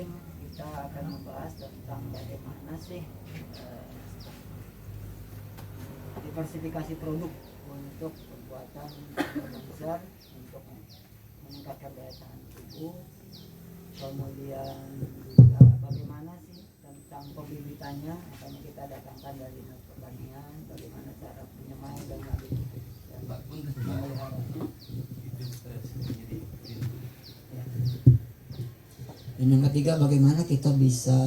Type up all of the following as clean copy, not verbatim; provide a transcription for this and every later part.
mungkin kita akan membahas tentang bagaimana sih diversifikasi produk untuk pembuatan organizer untuk meningkatkan daya tahan tubuh, kemudian juga bagaimana sih tentang pembibitannya, makanya kita datangkan dari dinas pertanian, bagaimana cara penyemai dan memeliharanya. Dan yang ketiga, bagaimana kita bisa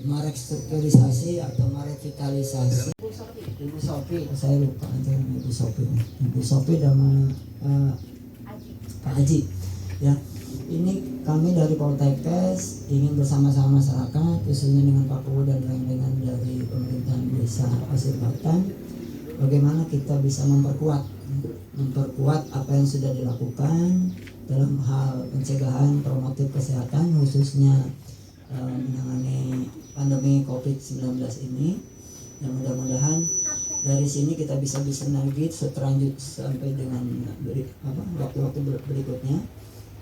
merestrukturisasi atau merevitalisasi Ibu Sophie, saya lupa aja Ibu Sophie dan Pak Haji. Ya, ini kami dari Poltekkes ingin bersama-sama masyarakat, khususnya dengan Pak Kuwu dan dengan dari pemerintahan desa Pasir Batan, bagaimana kita bisa memperkuat apa yang sudah dilakukan dalam hal pencegahan promotif kesehatan, khususnya menangani pandemi COVID-19 ini. Dan mudah-mudahan dari sini kita bisa bersinergi seterusnya sampai dengan waktu-waktu berikutnya.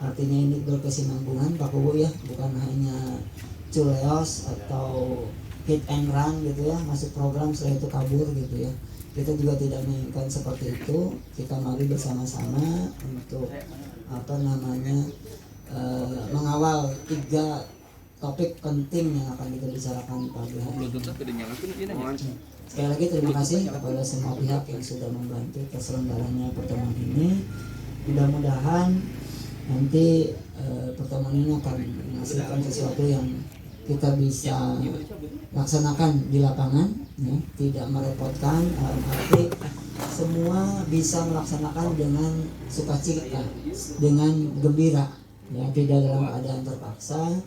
Artinya ini berkesinambungan Pak Kuwu ya, bukan hanya culeos atau hit and run gitu ya, masuk program setelah itu kabur gitu ya. Kita juga tidak menginginkan seperti itu. Kita mari bersama-sama untuk mengawal 3 topik penting yang akan kita bicarakan pagi hari ini. Sekali lagi terima kasih kepada semua pihak yang sudah membantu terselenggaranya pertemuan ini. Mudah-mudahan nanti pertemuan ini akan menghasilkan sesuatu yang kita bisa laksanakan di lapangan, ya, tidak merepotkan, arti semua bisa melaksanakan dengan sukacita, dengan gembira, ya, tidak dalam keadaan terpaksa.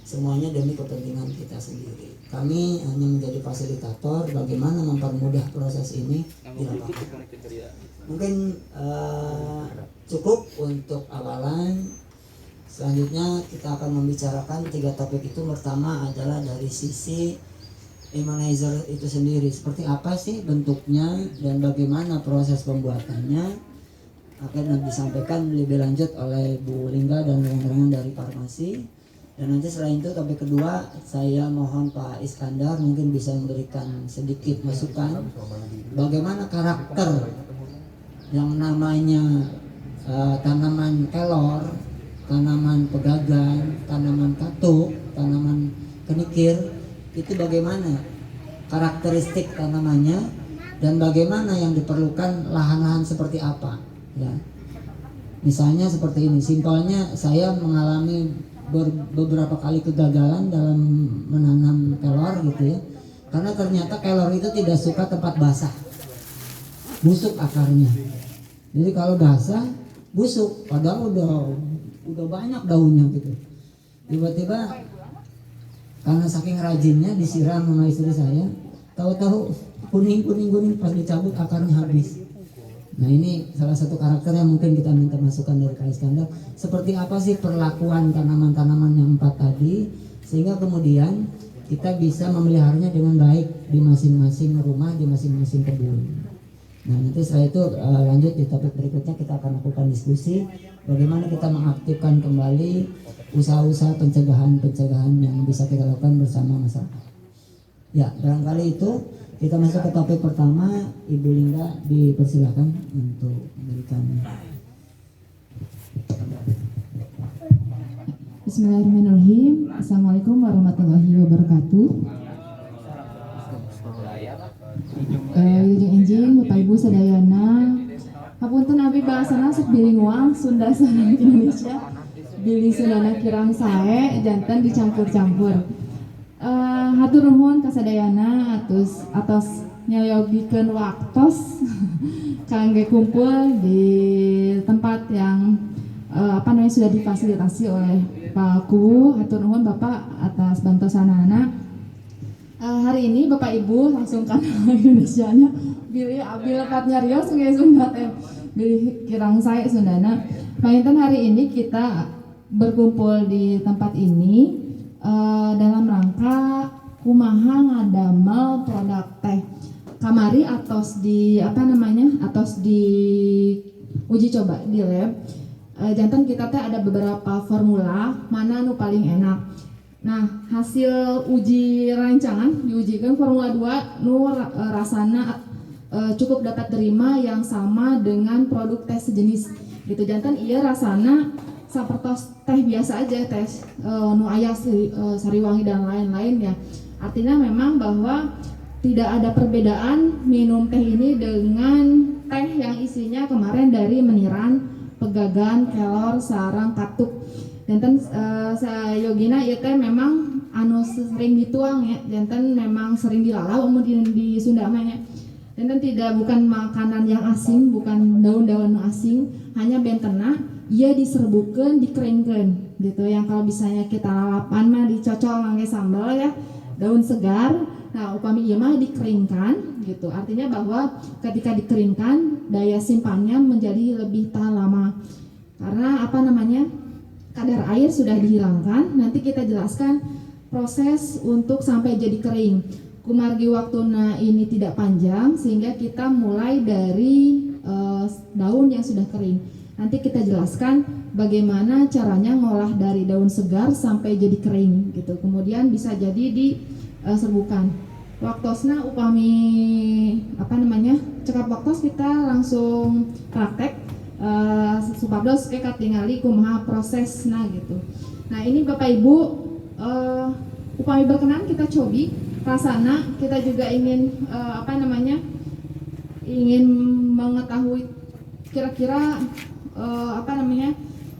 Semuanya demi kepentingan kita sendiri. Kami hanya menjadi fasilitator bagaimana mempermudah proses ini di lapangan. Mungkin cukup untuk awalan. Selanjutnya kita akan membicarakan 3 topik itu. Pertama adalah dari sisi immunizer itu sendiri, seperti apa sih bentuknya dan bagaimana proses pembuatannya, akan disampaikan lebih lanjut oleh Bu Lingga dan rekan-rekan dari farmasi. Dan nanti selain itu topik kedua, saya mohon Pak Iskandar mungkin bisa memberikan sedikit masukan bagaimana karakter yang namanya tanaman kelor, tanaman pegagan, tanaman katuk, tanaman kenikir, itu bagaimana karakteristik tanamannya dan bagaimana yang diperlukan lahan-lahan seperti apa, ya. Misalnya seperti ini, simpelnya saya mengalami beberapa kali kegagalan dalam menanam kelor gitu ya, karena ternyata kelor itu tidak suka tempat basah, busuk akarnya. Jadi kalau basah busuk, padahal udah banyak daunnya gitu. Tiba-tiba karena saking rajinnya disiram sama istri saya, tahu-tahu kuning pas dicabut akarnya habis. Nah, ini salah satu karakter yang mungkin kita minta masukan dari Pak Iskandar. Seperti apa sih perlakuan tanaman-tanaman yang 4 tadi, sehingga kemudian kita bisa memeliharanya dengan baik di masing-masing rumah, di masing-masing kebun. Nah, nanti setelah itu lanjut di topik berikutnya kita akan lakukan diskusi bagaimana kita mengaktifkan kembali usaha-usaha pencegahan yang bisa kita lakukan bersama masyarakat. Ya, barangkali itu. Kita masuk ke topik pertama. Ibu Lingga dipersilakan untuk memberikan. Bismillahirrahmanirrahim. Assalamualaikum warahmatullahi wabarakatuh. Enjing, Bapak Ibu sadayana. Hapunten abi bahasana sok bilingual Sunda sareng Indonesia. Bilih Sundana kirang sae janten dicampur-campur. Hatur nuhun kasadayana atos nyayogikeun waktos kangge kumpul di tempat yang sudah difasilitasi oleh Pak Kuwu. Hatur nuhun Bapak atas bantosanana. Hari ini Bapak Ibu langsung kan Indonesianya bilih abil patnya Rios nggak Sunda bilih kirang sae Sundana. Panginten hari ini kita berkumpul di tempat ini dalam rangka kumaha ngadamel produk teh kamari atos di uji coba di lab jantan kita teh ada beberapa formula mana nu paling enak. Nah, hasil uji rancangan diujikan formula 2 nu rasana cukup dapat terima yang sama dengan produk teh sejenis. Gitu jantan iya rasana sapertos teh biasa aja, teh nu aya sariwangi dan lain-lain ya. Artinya memang bahwa tidak ada perbedaan minum teh ini dengan teh yang isinya kemarin dari Meniran, Pegagan, Kelor, Sarang, Katuk. Jantan sayogina ieu teh memang anu sering dituang ya, jantan memang sering dilalau di Sunda mah ya. Jantan bukan makanan yang asing, bukan daun-daun asing, hanya bentena ia diserbukeun, dikeringkeun gitu. Yang kalau misalnya kita lalapan mah dicocol ngangge sambal ya, daun segar. Nah, upami ieu mah dikeringkan gitu. Artinya bahwa ketika dikeringkan daya simpannya menjadi lebih tahan lama. Karena kadar air sudah dihilangkan. Nanti kita jelaskan proses untuk sampai jadi kering. Kumargi waktuna ini tidak panjang sehingga kita mulai dari daun yang sudah kering. Nanti kita jelaskan bagaimana caranya ngolah dari daun segar sampai jadi kering gitu. Kemudian bisa jadi diserbukan. Waktosna upami cekap waktos kita langsung praktek. Supados katingali kumaha prosesna gitu. Nah ini Bapak Ibu upami berkenan kita cobi rasana, kita juga ingin ingin mengetahui kira-kira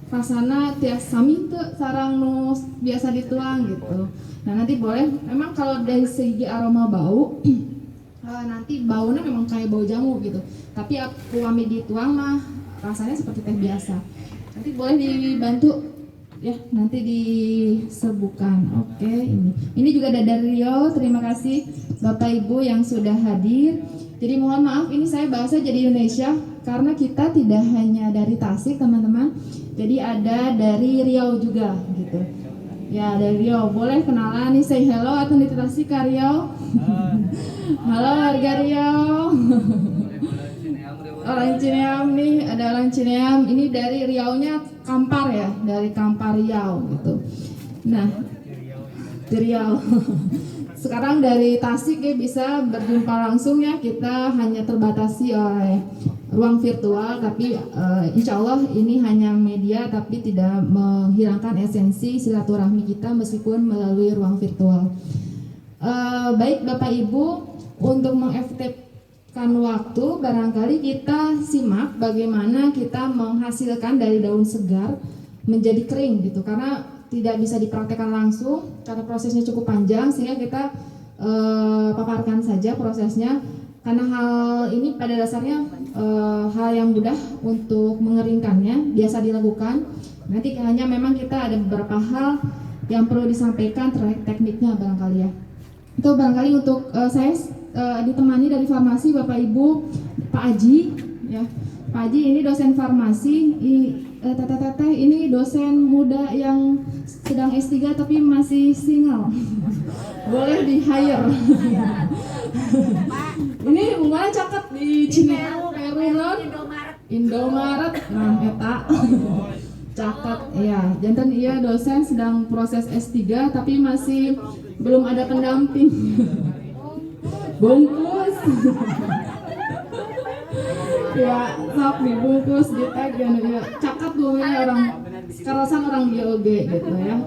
rasana tiap sami teu sarang nu biasa dituang gitu. Nah nanti boleh memang kalau dari segi aroma bau nanti baunya memang kayak bau jamu gitu. Tapi upami dituang mah rasanya seperti teh biasa. Nanti boleh dibantu ya, nanti diserbukan. Oke, ini juga ada dari Riau. Terima kasih Bapak Ibu yang sudah hadir. Jadi mohon maaf ini saya bahasa jadi Indonesia karena kita tidak hanya dari Tasik teman-teman. Jadi ada dari Riau juga gitu. Ya dari Riau, boleh kenalan nih, say hello atau di Tasik ke Riau. Halo warga Riau. Orang Cineam nih, ada orang Cineam. Ini dari Riau-nya Kampar ya, dari Kampar Riau gitu. Nah, di Riau. Sekarang dari Tasik ya bisa berjumpa langsung ya. Kita hanya terbatasi oleh ruang virtual, tapi insya Allah ini hanya media, tapi tidak menghilangkan esensi silaturahmi kita meskipun melalui ruang virtual. Baik Bapak Ibu, untuk mengefektifkan waktu, barangkali kita simak bagaimana kita menghasilkan dari daun segar menjadi kering gitu, karena tidak bisa dipraktekkan langsung karena prosesnya cukup panjang, sehingga kita paparkan saja prosesnya. Karena hal ini pada dasarnya hal yang mudah untuk mengeringkannya, biasa dilakukan. Nanti hanya memang kita ada beberapa hal yang perlu disampaikan terkait tekniknya barangkali ya. Itu barangkali untuk saya ditemani dari farmasi Bapak Ibu Pak Aji ya. Pak Aji ini dosen farmasi, teteh ini dosen muda yang sedang S3 tapi masih single. Boleh di hire. Ini bunga caket di Cineau, Peru, Indomaret, nah eta. Caket ya. Jantan iya dosen sedang proses S3 tapi masih belum ada pendamping. Bungkus. Ya, sok dibungkus ditag ya, caket dulu ya orang karasan orang GOG gitu ya.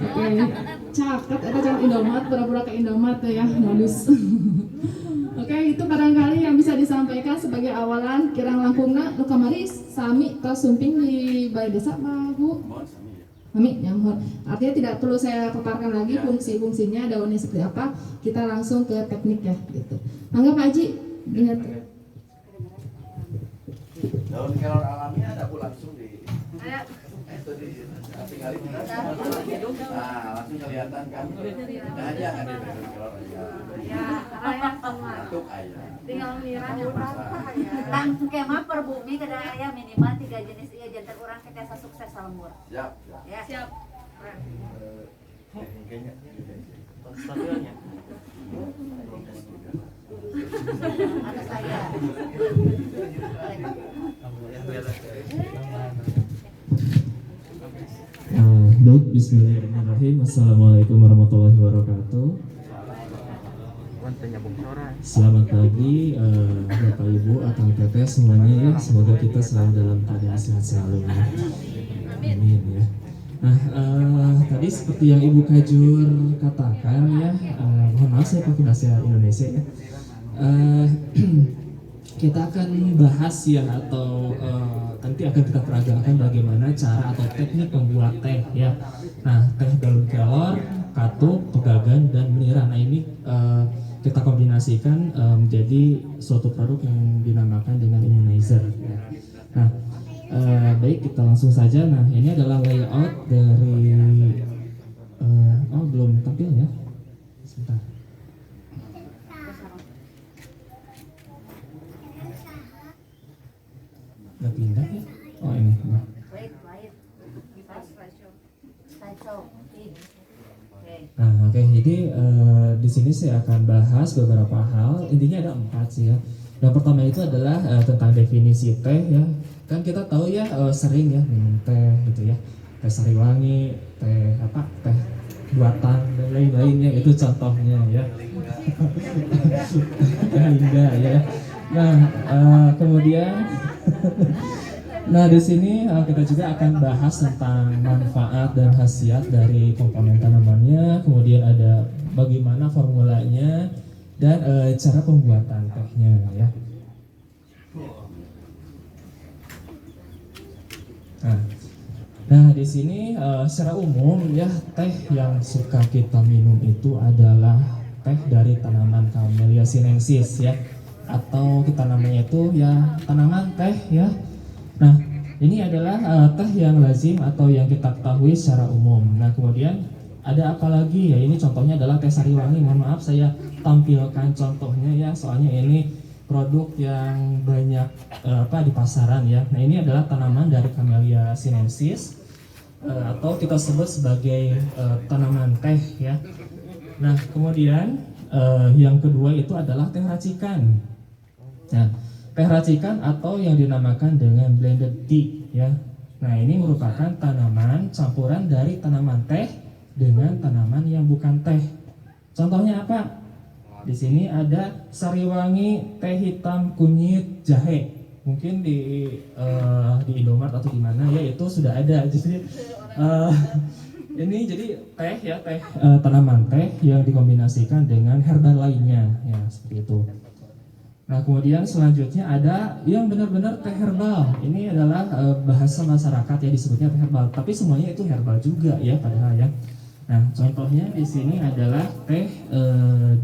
Oke, caket eta caket Indomaret, pura-pura ke Indomaret ya, modus. Oke, itu barangkali yang bisa disampaikan sebagai awalan kirang langkungna nu kamari sami tos sumping di balai desa Pak Bu. Sami nyamhur. Artinya tidak perlu saya paparkan lagi fungsi-fungsinya daunnya seperti apa. Kita langsung ke teknik ya gitu. Mangga Pak Haji, ingat. Daun kelor alami ada langsung di itu tinggal ini. Nah, langsung kelihatan kan. Nah, aja kan di daun kelor aja. Ya, raya semua. Untuk aja. Tinggal miranya Tang kemah per bumi kada aya minimal 3 jenis ieu jantan urang ketiasa sukses salembur. Siap. Ya. siap. Kayaknya. Ada saya. Baik, bismillahirrahmanirrahim. Assalamualaikum warahmatullahi wabarakatuh. Selamat pagi Bapak Ibu, Akang Teteh semuanya ya. Semoga kita selalu dalam keadaan sehat selalu ya. Amin ya. Nah, tadi seperti yang Ibu Kajur katakan ya, mohon maaf saya pakai bahasa Indonesia ya. Kita akan bahas ya, atau nanti akan kita peragakan bagaimana cara atau teknik membuat teh ya. Nah, teh daun kelor, katuk, pegagan, dan menira. Nah, ini kita kombinasikan menjadi suatu produk yang dinamakan dengan immunizer ya. Nah, baik, kita langsung saja. Nah, ini adalah layout dari oh belum tampil ya, sebentar. Nggak pindah ya? Oh ini. Wait. Slideshow. Oke. Nah, oke. Jadi di sini saya akan bahas beberapa hal. Intinya ada 4 sih ya. Yang pertama itu adalah tentang definisi teh ya. Kan kita tahu ya, sering ya minum teh gitu ya. Teh Sariwangi, teh apa? Teh buatan dan lain-lainnya, itu contohnya ya. Teh Lingga ya. Nah, kemudian nah di sini kita juga akan bahas tentang manfaat dan khasiat dari komponen tanamannya, kemudian ada bagaimana formulanya dan cara pembuatan tehnya ya. Nah di sini secara umum ya, teh yang suka kita minum itu adalah teh dari tanaman Camellia sinensis ya, atau kita namanya itu ya tanaman teh ya. Nah, ini adalah teh yang lazim atau yang kita ketahui secara umum. Nah, kemudian ada apa lagi ya? Ini contohnya adalah teh Sariwangi. Mohon maaf saya tampilkan contohnya ya, soalnya ini produk yang banyak di pasaran ya. Nah, ini adalah tanaman dari Camellia sinensis atau kita sebut sebagai tanaman teh ya. Nah, kemudian yang kedua itu adalah teh racikan. Nah, teh racikan atau yang dinamakan dengan blended tea ya. Nah, ini merupakan tanaman campuran dari tanaman teh dengan tanaman yang bukan teh. Contohnya apa? Di sini ada Sariwangi, teh hitam, kunyit, jahe. Mungkin di Indomaret atau di mana ya itu sudah ada. Jadi ini jadi teh ya, teh tanaman teh yang dikombinasikan dengan herbal lainnya ya, seperti itu. Nah, kemudian selanjutnya ada yang benar-benar teh herbal. Ini adalah bahasa masyarakat ya, disebutnya teh herbal, tapi semuanya itu herbal juga ya padahal ya. Nah, contohnya di sini adalah teh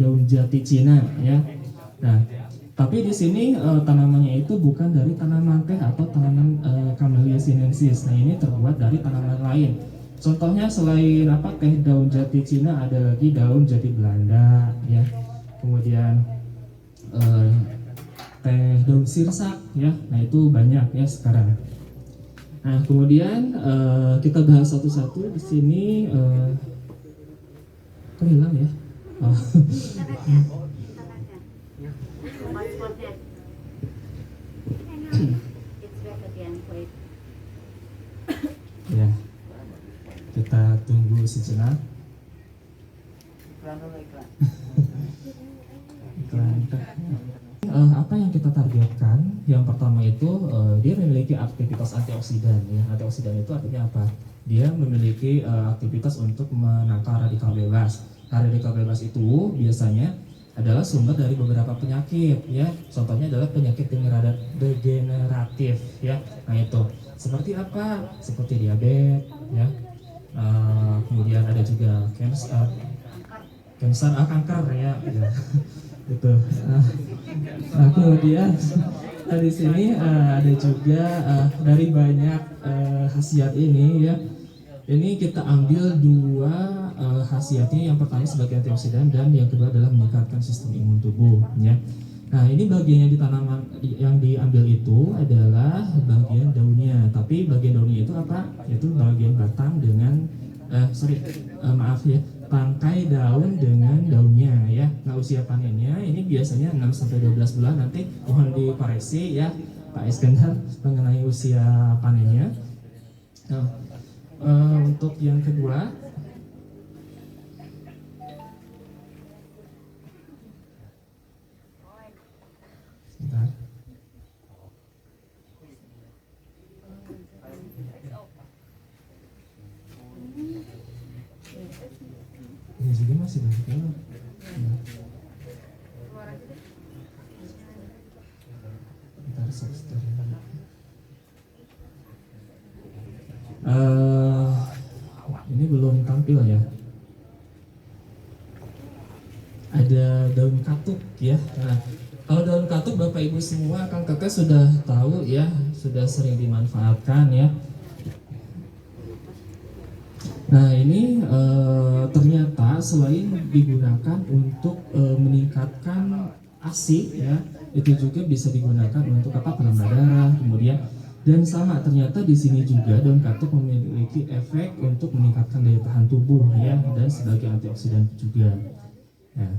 daun jati Cina ya. Nah, tapi di sini tanamannya itu bukan dari tanaman teh atau tanaman Camellia sinensis. Nah, ini terbuat dari tanaman lain. Contohnya selain apa teh daun jati Cina, ada lagi daun jati Belanda ya. Kemudian teh daun sirsak ya. Nah, itu banyak ya sekarang. Nah, kemudian kita bahas satu-satu di sini. Kok hilang ya? Oh. Ya, kita tunggu sejenak. Iklan dulu, iklan. Apa yang kita targetkan? Yang pertama itu dia memiliki aktivitas antioksidan ya. Antioksidan itu artinya apa? Dia memiliki aktivitas untuk menangkal radikal bebas. Nah, radikal bebas itu biasanya adalah sumber dari beberapa penyakit ya. Contohnya adalah penyakit degeneratif ya. Nah, itu seperti apa? Seperti diabetes ya. Kemudian ada juga kanker ya. Gitu. Nah, kemudian di sini ada juga dari banyak khasiat ini ya. Ini kita ambil 2 khasiatnya. Yang pertama sebagai antioksidan dan yang kedua adalah meningkatkan sistem imun tubuh ya. Nah, ini bagian yang ditanaman yang diambil itu adalah bagian daunnya. Tapi bagian daunnya itu apa? Yaitu bagian batang dengan maaf ya, tangkai daun dengan daunnya ya. Nah, usia panennya ini biasanya 6-12 bulan. Nanti mohon dikoreksi ya Pak Iskandar mengenai usia panennya. Nah, Untuk yang kedua, sebentar. Ini juga masih banyak banget. Bentar, sebentar. Ini belum tampil ya. Ada daun katuk ya. Nah, kalau daun katuk Bapak Ibu semua, Kang Teteh sudah tahu ya, sudah sering dimanfaatkan ya. Nah ini ternyata selain digunakan untuk meningkatkan ASI ya, itu juga bisa digunakan untuk apa, penambah darah, kemudian dan sama ternyata di sini juga daun katuk memiliki efek untuk meningkatkan daya tahan tubuh ya, dan sebagai antioksidan juga. Ya.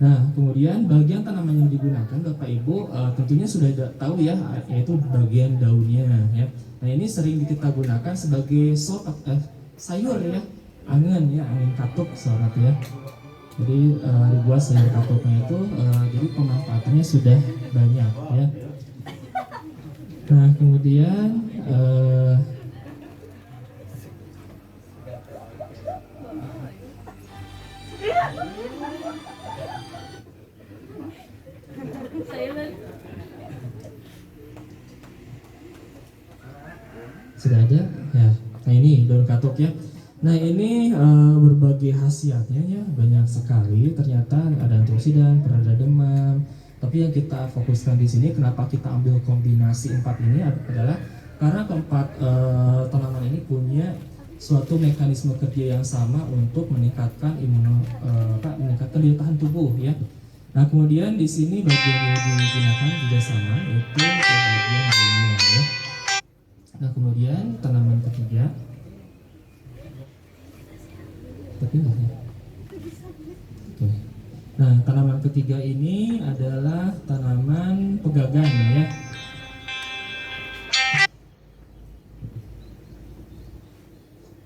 Nah kemudian bagian tanaman yang digunakan Bapak Ibu tentunya sudah tahu ya, yaitu bagian daunnya ya. Nah ini sering kita gunakan sebagai sayur ya, angin katuk sobat ya. Jadi dibuat sayur katuknya itu, jadi pemanfaatannya sudah banyak ya. Nah kemudian sudah ada ya. Nah ini daun katuk ya. Nah ini berbagai khasiatnya ya, banyak sekali. Ternyata ada antioksidan, pereda demam. Tapi yang kita fokuskan di sini, kenapa kita ambil kombinasi 4 ini adalah karena keempat tanaman ini punya suatu mekanisme kerja yang sama untuk meningkatkan meningkatkan daya tahan tubuh ya. Nah kemudian di sini bagian yang digunakan juga sama, yaitu bagian daunnya ya. Nah kemudian tanaman ketiga, tapi enggak ya. Oke. Nah tanaman ketiga ini adalah tanaman pegagan ya.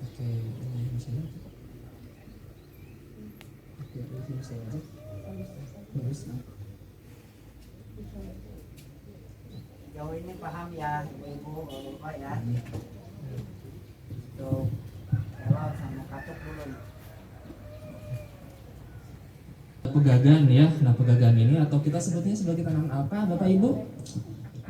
Oke, ini bisa ya. Oke, ini bisa ya. Bagus. Jauh ini paham ya ibu-ibu, bapak ya. Untuk kelor sama katuk dulu. Pegagan ya. Nah pegagan ini atau kita sebutnya sebagai tanaman apa Bapak Ibu?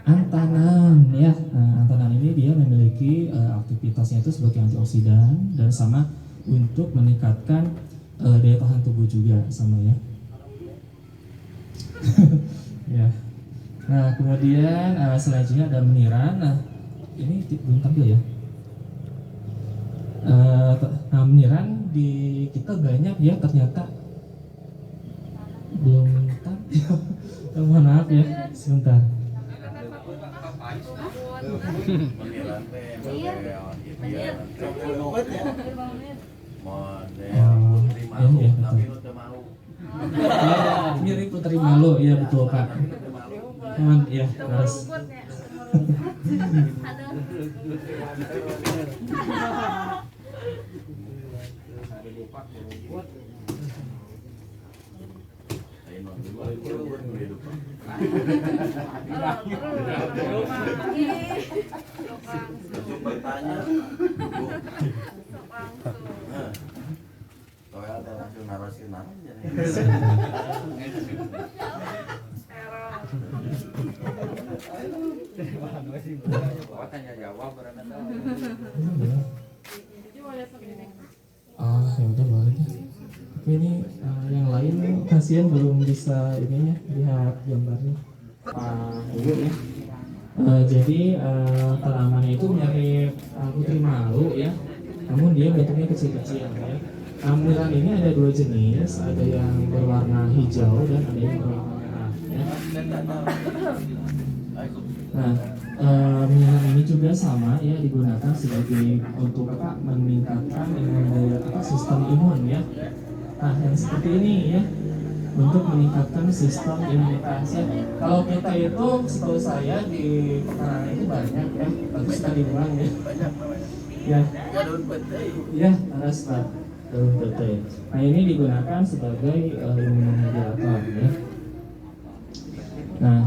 Antanan ya. Nah, antanan ini dia memiliki aktivitasnya itu sebagai antioksidan dan sama untuk meningkatkan daya tahan tubuh juga sama ya. Ya. Nah kemudian selanjutnya ada meniran. Nah ini belum tampil ya. Nah meniran di kita banyak ya, ternyata belum tampil. Mohon maaf ya, sebentar. Meniran teh model putri Iya, malu, iya, tapi betul. udah malu. Ya, mirip Putri Malu, ya betul Pak. Cuman ya terus. Bertanya, soalnya ada langsung narasi tanya jawab Ya udah boleh deh. Oke, ini yang lain kasihan belum bisa ininya lihat gambarnya. Ini ya. Jadi tanamannya itu mirip putri malu ya, namun dia bentuknya kecil-kecil ya. Meniran ini ada dua jenis, ada yang berwarna hijau dan ada yang berwarna merah ya. Nah, meniran ini juga sama ya, digunakan sebagai untuk apa, meningkatkan sistem imun ya. Nah yang seperti ini ya, untuk meningkatkan sistem imunitas ya. Kalau kita itu setahu saya di pekarangan itu banyak ya, bagus sekali diulang ya. Ya, daun petai. ya, panas Pak. Daun petai. Nah ini digunakan sebagai imunomodulator ya. Nah,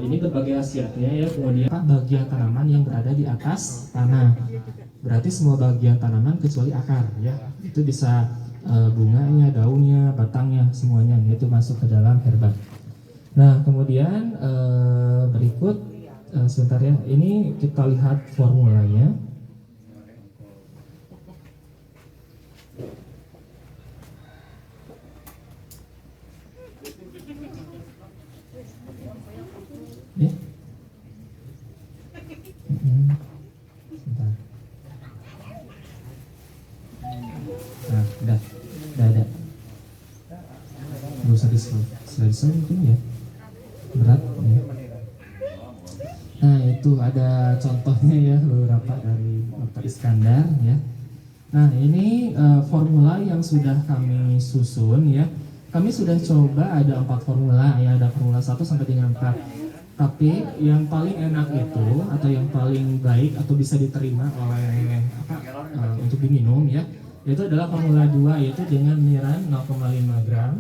ini berbagai khasiatnya ya. Kemudian bagian tanaman yang berada di atas tanah. Berarti semua bagian tanaman kecuali akar ya. Itu bisa bunganya, daunnya, batangnya, semuanya itu masuk ke dalam herba. Nah, kemudian berikut sebentar ya. Ini kita lihat formulanya. Ya. Sebentar. Nah, udah ada. Gak usah di slide mungkin ya. Berat ya. Nah, itu ada contohnya ya beberapa dari Dr. Iskandar ya. Nah, ini formula yang sudah kami susun ya. Kami sudah coba ada 4 formula ya, ada formula 1 sampai dengan 4. Tapi yang paling enak itu atau yang paling baik atau bisa diterima oleh untuk diminum ya, itu adalah formula 2 yaitu dengan miran 0,5 gram,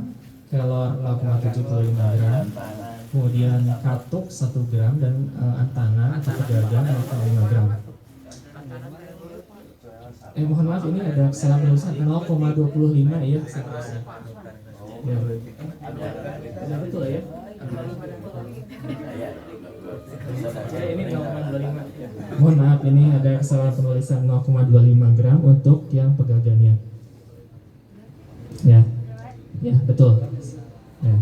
kelor 0,75 gram, kemudian katuk 1 gram dan antana atau pegagan 0,5 gram. Mohon maaf ini ada kesalahan penulisan 0,25 ya. Ya, benar betul ya. Ini 0,25. Mohon maaf ini ada kesalahan penulisan 0,25 gram untuk yang pegagannya. Ya, ya betul. Ya.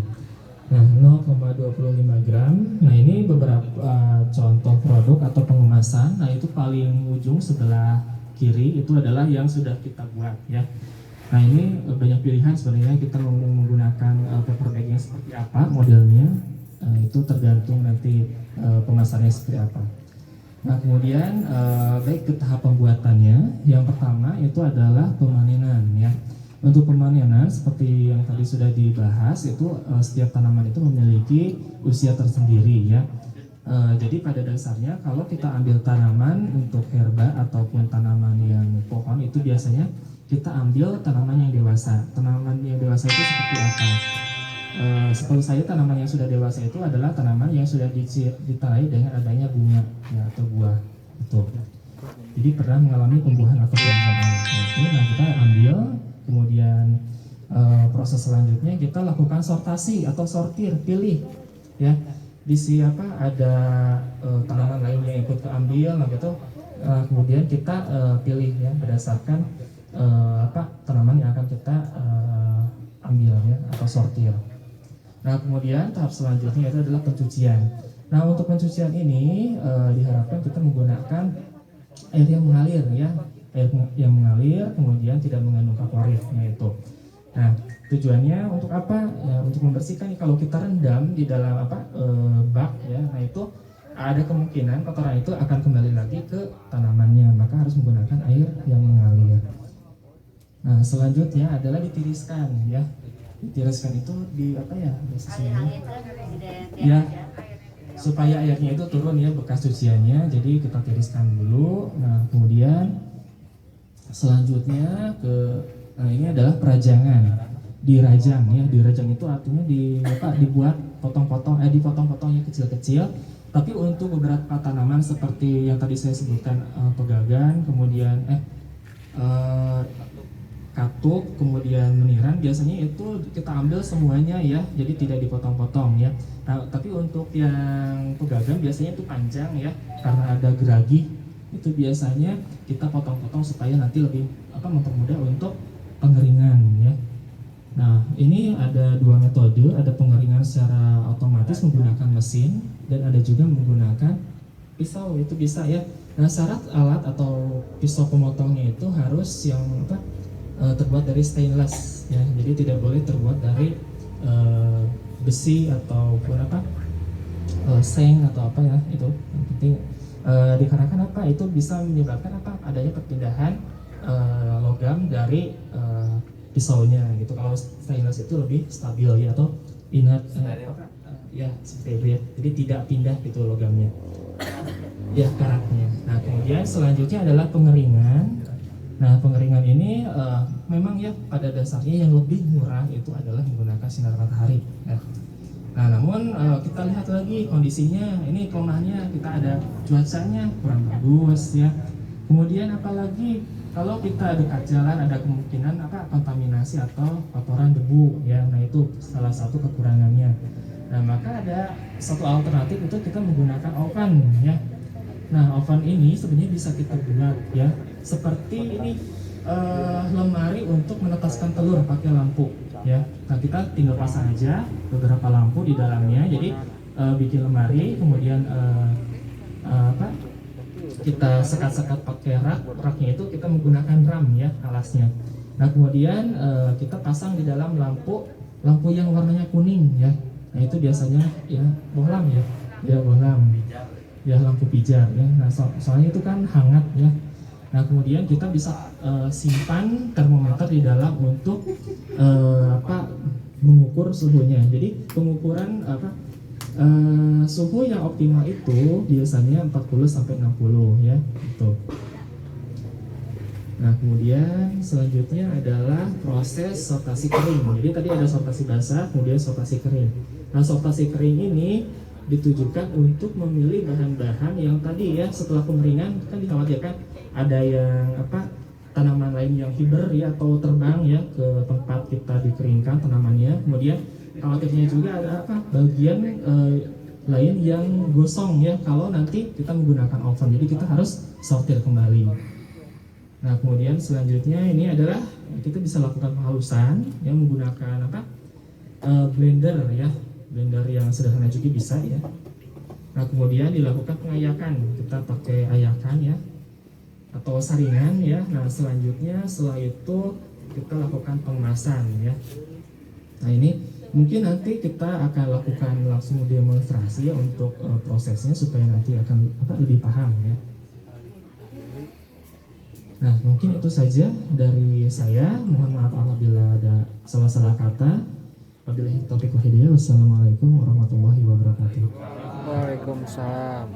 Nah 0,25 gram. Nah ini beberapa contoh produk atau pengemasan. Nah itu paling ujung sebelah kiri itu adalah yang sudah kita buat ya. Nah ini banyak pilihan sebenarnya kita mau menggunakan paper bag yang seperti apa modelnya. Itu tergantung nanti pemasarannya seperti apa. Nah kemudian baik ke tahap pembuatannya. Yang pertama itu adalah pemanenan ya. Untuk pemanenan seperti yang tadi sudah dibahas itu setiap tanaman itu memiliki usia tersendiri ya. Jadi pada dasarnya kalau kita ambil tanaman untuk herba ataupun tanaman yang pohon itu biasanya kita ambil tanaman yang dewasa. Tanaman yang dewasa itu seperti apa? Setahu saya tanaman yang sudah dewasa itu adalah tanaman yang sudah ditarai dengan adanya bunga ya, atau buah itu. Jadi pernah mengalami pembuahan atau pembuahan. Nah kita ambil, kemudian proses selanjutnya kita lakukan sortasi atau sortir, pilih ya. Di siapa ada tanaman lain yang ikut keambil, nah gitu. Kemudian kita pilih ya berdasarkan tanaman yang akan kita ambil ya atau sortir. Nah kemudian tahap selanjutnya itu adalah pencucian. Nah untuk pencucian ini diharapkan kita menggunakan air yang mengalir ya, air yang mengalir kemudian tidak mengandung kaporitnya itu. Nah tujuannya untuk apa? Ya untuk membersihkan kalau kita rendam di dalam bak ya, nah itu ada kemungkinan kotoran itu akan kembali lagi ke tanamannya, maka harus menggunakan air yang mengalir. Nah selanjutnya adalah ditiriskan ya. Ditiriskan itu di ya supaya airnya itu turun ya bekas cuciannya, jadi kita tiriskan dulu. Nah kemudian selanjutnya ini adalah perajangan, dirajang ya. Dirajang itu artinya dibuat dipotong-potong yang kecil-kecil. Tapi untuk beberapa tanaman seperti yang tadi saya sebutkan pegagan, kemudian katuk, kemudian meniran, biasanya itu kita ambil semuanya ya, jadi tidak dipotong-potong ya. Nah, tapi untuk yang pegagan biasanya itu panjang ya, karena ada geragi, itu biasanya kita potong-potong supaya nanti lebih mempermudah untuk pengeringan ya. Nah, ini ada 2 metode, ada pengeringan secara otomatis menggunakan mesin dan ada juga menggunakan pisau, itu bisa ya. Nah, syarat alat atau pisau pemotongnya itu harus yang terbuat dari stainless ya, jadi tidak boleh terbuat dari besi ataupun seng atau ya, itu yang penting dikarenakan itu bisa menyebabkan adanya perpindahan logam dari pisaunya gitu. Kalau stainless itu lebih stabil ya, atau inert ya seperti itu ya, jadi tidak pindah gitu logamnya. ya karatnya. Nah kemudian selanjutnya adalah pengeringan. Nah pengeringan ini memang ya pada dasarnya yang lebih murah itu adalah menggunakan sinar matahari ya. Nah namun kita lihat lagi kondisinya, ini kelemahannya kita ada cuacanya kurang bagus ya. Kemudian apalagi kalau kita dekat jalan ada kemungkinan kontaminasi atau kotoran debu ya. Nah itu salah satu kekurangannya. Nah maka ada satu alternatif itu kita menggunakan oven ya. Nah oven ini sebenarnya bisa kita buat ya seperti ini lemari untuk menetaskan telur pakai lampu ya. Nah kita tinggal pasang aja beberapa lampu di dalamnya. Jadi bikin lemari, kemudian kita sekat-sekat pakai raknya itu kita menggunakan ram ya alasnya. Nah kemudian kita pasang di dalam lampu yang warnanya kuning ya. Nah itu biasanya ya bohlam ya bohlam ya, lampu pijar ya. Nah soalnya itu kan hangat ya. Nah kemudian kita bisa simpan termometer di dalam untuk mengukur suhunya. Jadi pengukuran suhu yang optimal itu biasanya 40 sampai 60 ya gitu. Nah kemudian selanjutnya adalah proses sortasi kering. Jadi tadi ada sortasi basah, kemudian sortasi kering. Nah sortasi kering ini ditujukan untuk memilih bahan-bahan yang tadi ya setelah pengeringan kan dikhawatirkan ada yang tanaman lain yang hiber ya atau terbang ya ke tempat kita dikeringkan tanamannya. Kemudian khawatirnya juga ada bagian lain yang gosong ya kalau nanti kita menggunakan oven. Jadi kita harus sortir kembali. Nah kemudian selanjutnya ini adalah kita bisa lakukan penghalusan yang menggunakan blender ya, blender yang sederhana juga bisa ya. Nah kemudian dilakukan pengayakan, kita pakai ayakan ya atau saringan ya. Nah selanjutnya setelah itu kita lakukan pengemasan ya. Nah ini mungkin nanti kita akan lakukan langsung demonstrasi ya untuk prosesnya supaya nanti akan lebih paham ya. Nah mungkin itu saja dari saya. Mohon maaf apabila ada salah-salah kata. Wabillahi taufiq wal hidayah. Wassalamualaikum warahmatullahi wabarakatuh. Waalaikumsalam.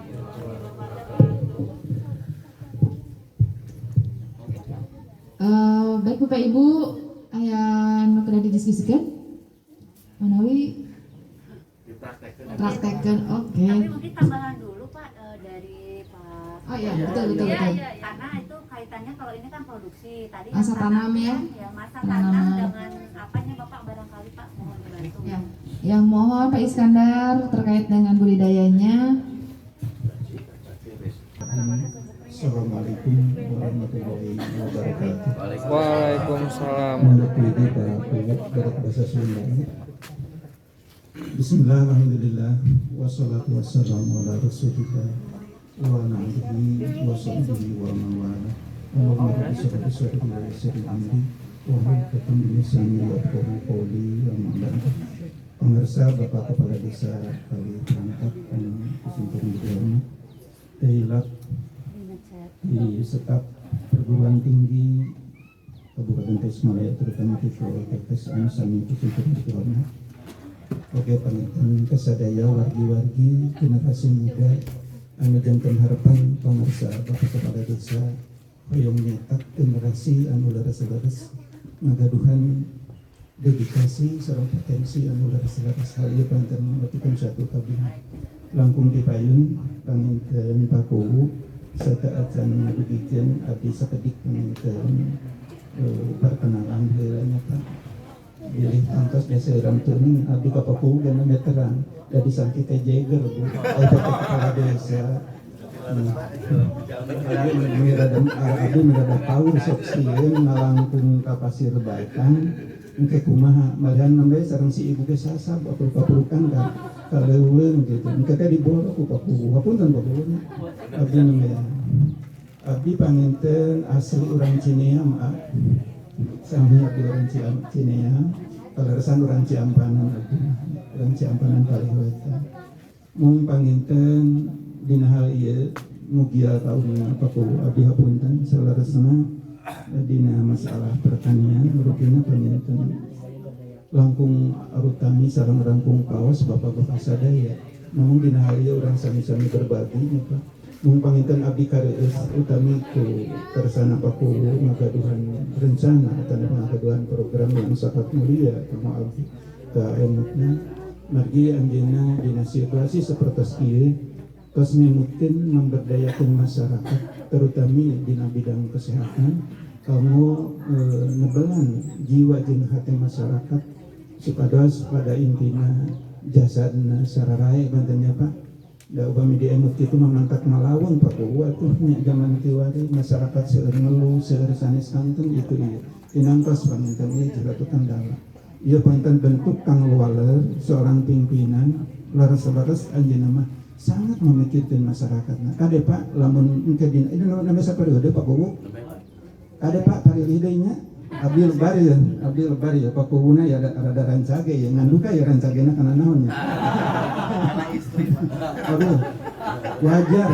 Baik Bapak Ibu, yang sudah didiskusikan, Manawi praktekkan, oke. Tapi mungkin tambahan dulu Pak dari Pak. Oh iya, betul. Karena itu kaitannya kalau ini kan produksi tadi Masa tanam ya. Masa Tanam. tanam dengan apanya Bapak barangkali Pak mohon dibantu. Ya. Yang mohon Pak Iskandar terkait dengan budidayanya. Assalamualaikum warahmatullahi wabarakatuh. Waalaikumsalam. Menurut ini para peluk berat bahasa Sunda. Bismillah, alhamdulillah, wassalatu wassalamu ala rasulillah wa ala alihi wa sahbihi wa man wala. Allahumma rabbi syrah li sadri wa yassir li amri wa hlul 'uqdatam min lisani yafqahu qawli wa ma'lan. Pemirsa Bapak Kepala Desa Kali Perangkat dan Kesimpulan Bidana Teilat di Sekap Perguruan Tinggi Kabupaten Tasikmalaya, terutama di Tes Anusani Kesimpulan Bidana. Oke, pamitan kesadaya wargi-wargi generasi muda anu janten harapan pemirsa Bapak Kepala Desa hoyong nyetak generasi anu leres-leres ngagaduhan dedikasi sareng potensi anu leres-leres hal ieu panten melakukan suatu kabinet langkung dipayun panginten Pakuwu serta acan ngabigikeun abdi sakedik panginten perkenalan heula nya Pak. Bilih kantos biasa orang tuning abdi ka Pakuwu gana veteran jadi sangki teh Jagger Bu kepala desa. Abdi mirada tahu sok sieun ngalangkung ka Pasir Baikan engke kumaha malihan nambe sareng si ibu ge sasab apur-apurukan ka kaleuweung gitu engke teh dibawa ku Pakuwu hapunten Pakuwu abdi nambe abdi panginten asli urang Cinea maaf sami abdi urang Cinea kaleresan urang Ciampanan abdi urang Ciampanan Kaliwata mung panginten dina hal ieu mugia taunna Pakuwu abdi hapunten salaresna dina masalah pertanian rupina panginten langkung arutami sareng rangkung kaos Bapak-bapak sadaya namun dina hal ieu urang sami-sami berbagi nya Pak Mung panginten abdi kareus utami ku kersana Pakuwu ngagaduhan rencana atau ngagaduhan program yang sangat mulia kama abdi ka emutna margi anjeunna dina situasi sapertos ieu tos ngemutkeun memberdayakeun masyarakat terutama dina bidang kesehatan kamu nebelan jiwa jeung hati masyarakat supados pada intina jasadna sararae bantennya Pak. Da upami di emut itu memangkat malawang Pakuwu atuh nya zaman kiwari masyarakat seueur ngeluh seueur sanes kanten itu ieu tinangtos panginten ieu juga tu kendala ieu panginten bentuk kang lualer seorang pimpinan laras-laras anjeunna mah sangat memikirkan masyarakatna kade Pak lamun engke dina ini namanya saperiode Pakuwu kade Pak pariridenya abdi lebari ya Pakuwuna ya rada rancage ya nganduka ya rancagena kana naonnya aduh wajar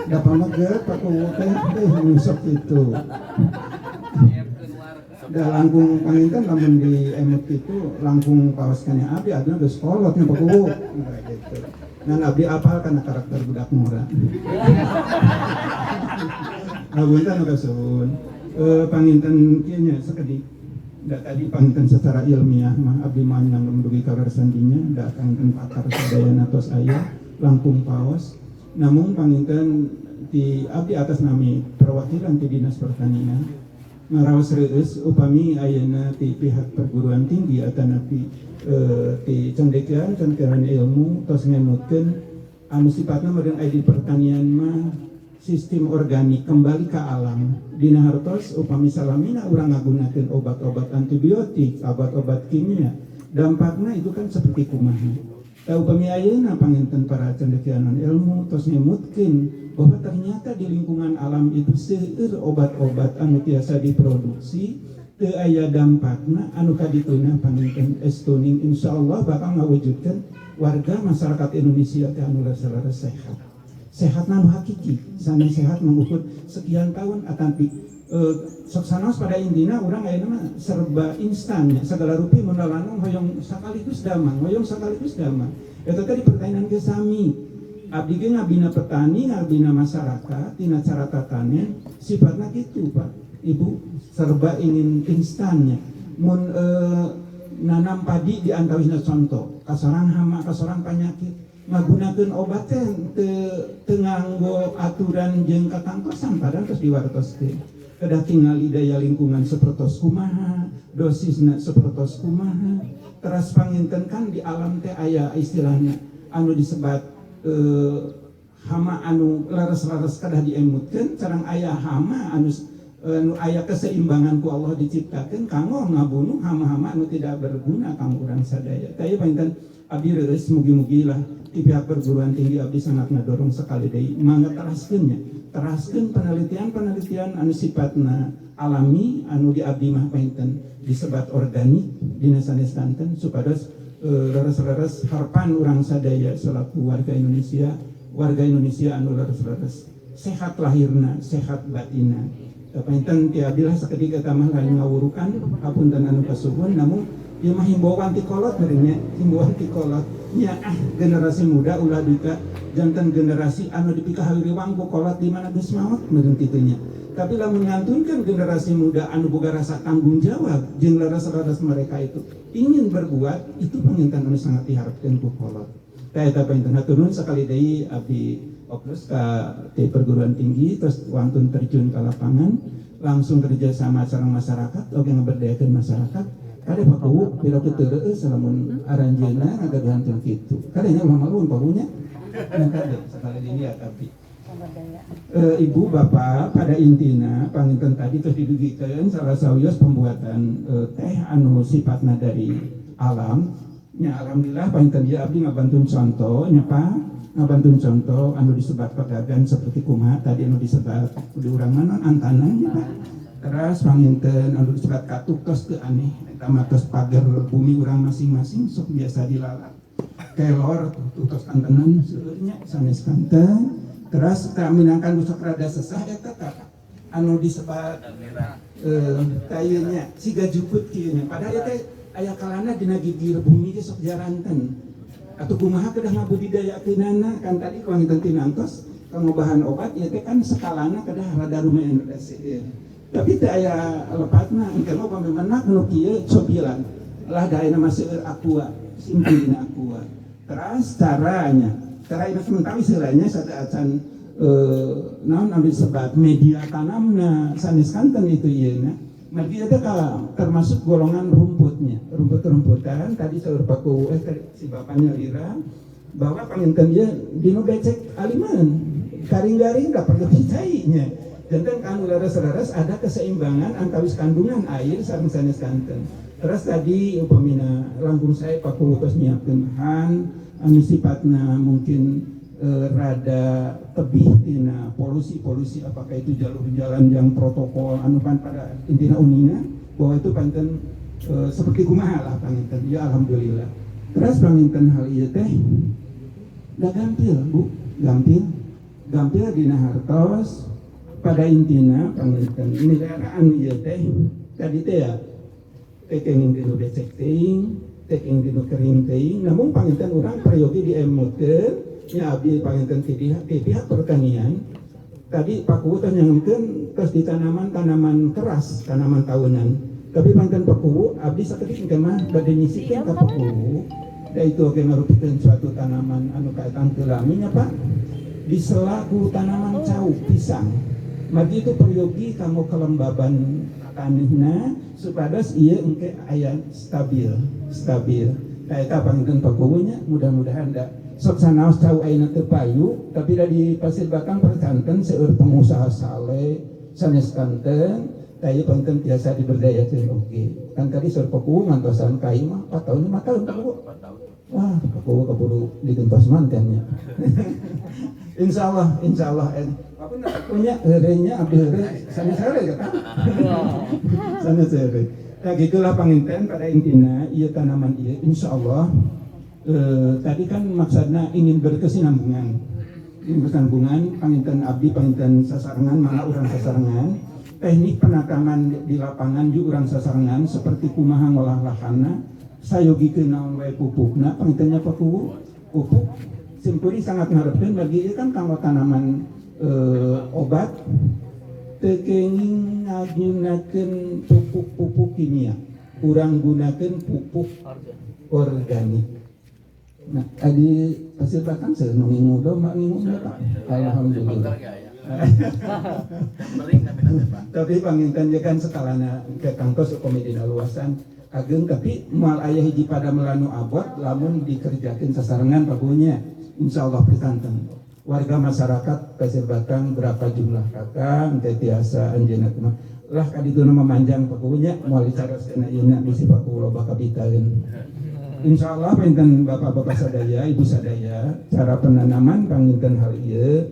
da pamageut Pakuwu teh nusok itu da langkung panginten lamun di emut itu langkung pawaskannya abdi aduna geus kolotnya Pakuwu gitu ngan abdi apal kana karakter budak murah abuntan kasun panginten kieu nya sakedik da tadi panginten secara ilmiah mah abdi mah yang mendugi kawersandinya da panginten pakar sadayana tos aya langkung paos namun panginten di abdi atas nami perwakilan ti Dinas Pertanian ngaraos reueus upami ayeuna ti pihak perguruan tinggi atanapi ti cendekian ilmu tos ngemutkeun anu sipatna meureun aya di pertanian mah sistem organik kembali ke alam dina hartos upami salamina urang ngagunakeun obat-obat antibiotik obat-obat kimia dampakna itu kan seperti kumaha da upami ayeuna panginten para cendekianan ilmu tos ngemutkeun bahwa ternyata di lingkungan alam itu seueur obat-obat anu tiasa diproduksi teu aya dampakna anu kadituna panginten estuning insyaallah bakal ngawujudkeun warga masyarakat Indonesia teh anu laras-laras sehat nanu hakiki sanes sehat mengukur sekian tahun atampi soksanos pada intina urang ayeuna mah serba instan ya segala rupi mun lanang hoyong sakaligus damang eta teh di pertanian ge sami abdi ge ngabina petani ngabina masyarakat tina cara tatanen sifatna kitu Pak Ibu serba ingin instannya mun nanam padi di antawisna contoh kasorang hama kasorang penyakit ngagunakeun obat teh teu nganggo aturan jeung katangtosan padahal terus diwartoskeun kedah tingali daya lingkungan sapertos kumaha dosisna sapertos kumaha teras panginten kan di alam teh aya istilahna anu disebat hama anu laras-laras kedah diemutkeun sareng aya hama anu aya keseimbangan ku Allah diciptakeun kanggo ngabunuh hama-hama anu tidak berguna kanggo urang sadaya teh panginten abdi reueus mugi-mugi lah di pihak perguruan tinggi abdi sangat ngadorong sekali deui mangga teraskeun penelitian anu sifatna alami anu di abdi mah panginten disebat organik dina sanes kanten supados laras-laras harapan urang sadaya selaku warga Indonesia anu laras-laras sehat lahirna sehat batinna panginten ti abdi lah sakedik eta mah lain ngawurukan hapunten anu kasuhun namun ieu mah himbauan ti kolot meureunnya himbauan ti kolot nya generasi muda ulah duka jantan generasi anu dipikahawiri wangku kolot di mana geus maot meureun kitu nya tapi lamun ngantunkeun generasi muda anu boga rasa tanggung jawab jeung laras-laras mereka itu ingin berbuat itu panginten anu sangat diharapkeun ku kolot tah eta panginten hatur sakali deui abdi oplos ka ti perguruan tinggi terus wantun terjun ka lapangan langsung kerja sama sareng masyarakat oge ngaberdayakeun masyarakat kade Pakuwu pira teu reueus lamun aranjeunna ngagaduhan teu kitu kade nya ulah maluun Pakuwunya kade sakali deui abdi ibu bapak pada intina panginten tadi terus didugikeun salah sawios pembuatan teh anu sifatna dari alam nya alhamdulillah panginten ieu abdi ngabantun contoh nya Pak ngabantun contoh anu disebat pedagang seperti kumaha tadi anu disebat di urang mana antanan nya Pak teras panginten anu disebat katuk tos teu aneh eta mah tos pager bumi urang masing-masing sok biasa dilalak kelor tos kantenan seueur nya sanes kanten teras minangkan usok rada sesah eta tah anu disebat tayeu nya siga juput kieu nya padahal eta aya kalana dina gigir bumi ge sok jaranten atuh kumaha kedah ngabudidayakeunana kan tadi panginten tinantos kamu bahan obat ya teh kan skalana kedah rada rumayan rada seueur. Tapi teu aya lepatna engke mah pamemana nu kieu cobilan. Lah daena mah seueur aqua, simpel dina aqua. Terus cara ini sementara istilahnya sada acan naon ambil sebab media tanamna sanes kanten itu ieu na. Media teh termasuk golongan rumputnya, rumput-rumputan tadi seueur paku si bapaknya Lira bahwa panginten dia dino becek aliman garing-garing da perlu dicainya. Jantan kan laras-laras ada keseimbangan antawis kandungan air sareng sanes kanten. Terus tadi upamina lambung saya paku tos nyiapkeun bahan anu sifatna mungkin rada tebih tina polusi apakah itu jalur jalan yang protokol anu kan pada intina unina bahwa itu panten seperti kumaha lah panginten ya alhamdulillah. Terus panginten hal ieu teh da gampil Bu, gampil dina hartos pada intina panginten nilagaan ieu teh tadi teh ya tekeng dinu becek teuing tekeng dinu kering teuing namun panginten urang prayogi diemokeun nya abdi panginten ti pihak pertanian tadi pakuwu teh nyangkeun tos di tanaman keras tanaman tahunan tapi panginten pakuwu abdi sakedik engke mah bade nyisikeun ka pakuwu da itu oge ngarupikeun suatu tanaman anu kaetan teu lami nya Pak diselaku tanaman cau pisang magi itu peryogi kanggo kelembaban tanihna supados ieu engke aya stabil da eta panginten pakuwu nya mudah-mudahan da sok sanaos cau ayeuna teu payu tapi da di Pasir Batang percanten seueur pengusaha sale sanes kanten da ieu panginten tiasa diberdayakeun oge kan tadi seueur pakuwu ngantosan kai mah 4 tahun 5 tahun pakuwu wah pakuwu kaburu digentos mantennya insyaallah apa nak punya heureunya abdi heureuh sanes heureuh kan sanes heureuh ya gitulah panginten pada intina ieu tanaman ieu insyaallah tadi kan maksudnya ingin berkesinambungan panginten abdi panginten sasarengan mana urang sasarengan teknik penataman di lapangan juga urang sasarengan seperti kumaha ngolah lahanna sayogikeun naon wae pupukna pangintennya pakuwu pupuk simpuri sangat ngarepkeun bagi ieu kan kanggo tanaman obat teu kenging ngagunakeun pupuk kimia urang gunakeun pupuk organik. Nah, di Pasir Batang seueur nu ngingu domba ngingu Pak. Alhamdulillah. Tapi panginten je kan sekalana ke kangtos komedina luasan ageng tapi moal aya hiji pada melanu abot lamun dikerjakeun sasarengan pagunya insyaallah pikanten. Warga masyarakat Pasir Batang berapa jumlah kakak teh tiasa anjeunna kumaha lah kadituna memanjang pagunya moal dicaroskeun ayeuna bisi paku loba kabitaeun. Insyaallah panginten bapak-bapak sadaya, ibu sadaya, cara penanaman panginten hal ieu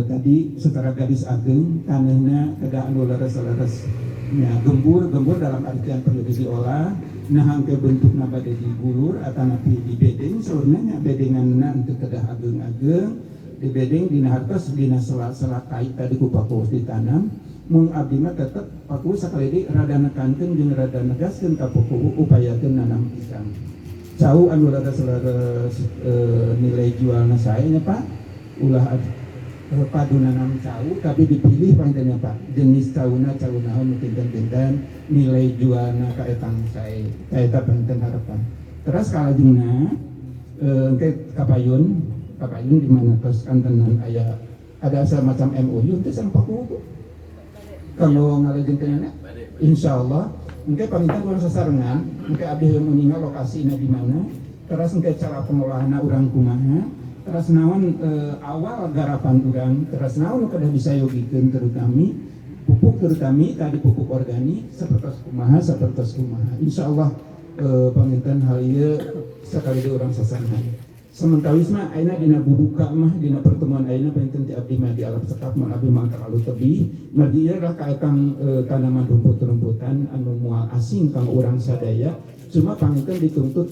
tadi secara garis ageng tanahna kada anu leres-leres nya gembur dalam artian perlu diolah nah angke bentukna bade digulur atanapi dibedeng saurna nya bedenganna teu kedah ageng-ageng dibedeng dina hartos dina sela-sela kai tadi ku paku ditanam mung abdi mah tetep paku sakali rada nekankeun jeung rada negaskeun ka paku upayakeun nanam pisang. Cau anu rada selaras nilai jualna saenya Pak ulah padu nanam cau tapi dipilih pangintennya Pak jenis cauna naon pinten-pinten nilai jualna kaetang sae kaeta panginten harapan terus kalajengna engke kapayun di mana tos kantenan aya ada semacam MOU teh sareng pakuwu kalau ngalajengkeunna insyaallah engke panginten urang sasarengan engke abdi heuh meuninggal lokasina di mana terus engke cara pengolahanna urang kumaha terus naon awal garapan urang terus naon kada bisa yogikeun terutami tadi pupuk organik sapertos kumaha insyaallah panginten hal ieu sakali di urang sasarengan sementawis mah ayeuna dina bubuka mah dina pertemuan ayeuna panginten ti abdi mah di alam sekap mun abdi mah terlalu tebih madi ieu lah kaetang tanaman rumput-rumputan anu moal asing kang urang sadaya cuma panginten dituntut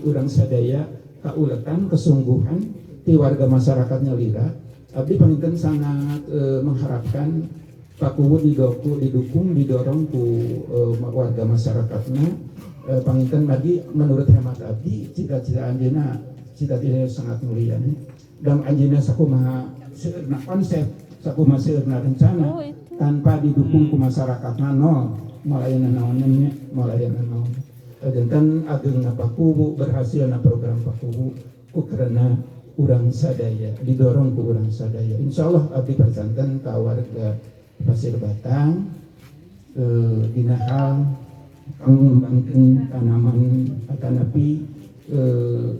urang sadaya kauletan kesungguhan ti warga masyarakatnya Lira abdi panginten sangat mengharapkan pakuwu didorong ku warga masyarakatnya panginten bagi menurut hemat abdi cita-cita anjeunna cita-cita sangat mulia dan anjeunna sakumaha seueurna konsep sakumaha seueurna rencana tanpa didukung ku masyarakat nol malayana naonnya jantan ageng pakubu berhasilna program pakubu ku karena urang sadaya didorong ku urang sadaya insyaallah abdi percanten ka warga Pasir Batang dina hal mengembangkan tanaman atanapi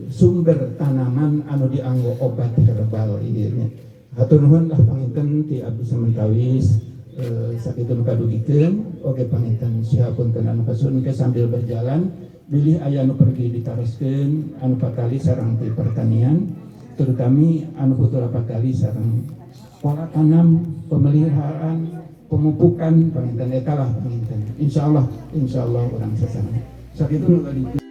sumber tanaman anu dianggo obat herbal ieu nya hatur nuhun lah panginten ti abdi samentawis sakitu kadugikeun oge panginten sihapunten anu kasun ke sambil berjalan bilih aya anu pergi ditaroskeun anu patali sareng ti pertanian terutama anu putura patali sareng pola tanam pemeliharaan pemupukan panginten eta lah panginten insyaallah urang sasana sakitu nu